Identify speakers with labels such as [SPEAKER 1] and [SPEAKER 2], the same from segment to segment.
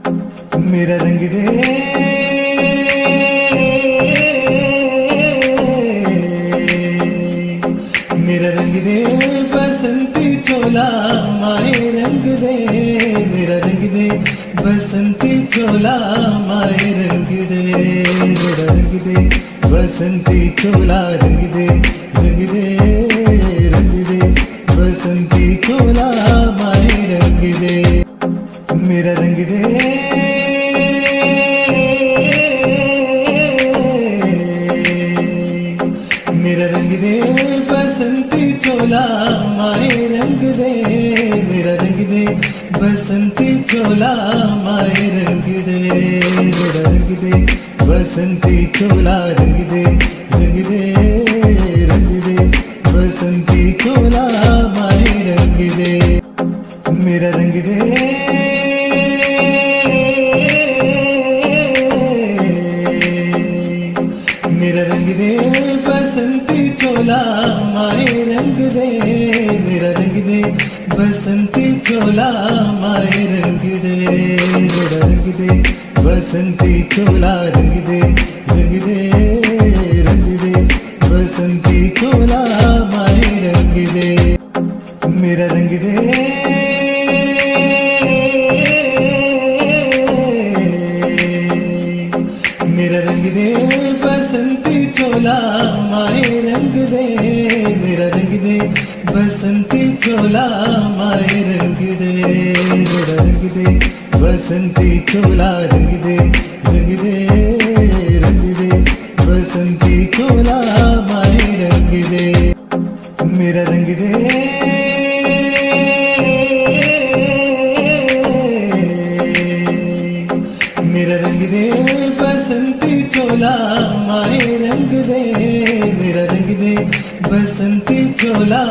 [SPEAKER 1] मेरा रंग दे मेरा रंग दे बसंती चोला माए रंग दे मेरा रंग दे बसंती चोला माए रंग दे मेरा रंग दे बसंती चोला रंग दे बसंती चोला माए रंग दे मेरा रंग दे मेरा रंग दे बसंती चोला माए रंग दे मेरा रंग दे बसंती चोला माए रंग दे मेरा रंग दे बसंती चोला रंग दे बसंती चोला माए रंग दे मेरा रंग दे मेरा रंग दे बसंती चोला माए रंग दे मेरा रंग दे बसंती चोला माए रंग दे मेरा रंग दे बसंती चोला रंग दे बसंती चोला माए रंग दे मेरा रंग दे मेरा रंग दे बसंती चोला माए रंग दे मेरा रंग दे बसंती चोला माए रंग दे मेरा रंग दे बसंती चोला रंग दे बसंती चोला माए रंग दे मेरा रंग दे मेरा रंग दे बसंती चोला माए रंग दे मेरा रंग दे बसंती चोला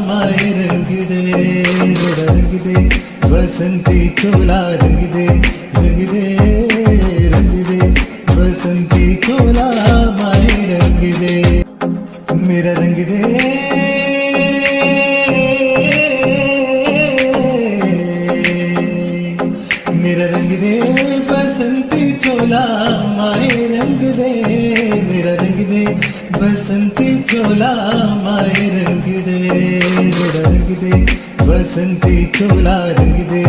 [SPEAKER 1] माए रंग दे मेरा रंग दे बसंती चोला रंग दे बसंती चोला माए रंग दे मेरा रंग दे मेरा रंग दे बसंती चोला माए रंग दे मेरा रंग दे बसंती चोला माए रंग दे मेरा रंग दे बसंती चोला रंग दे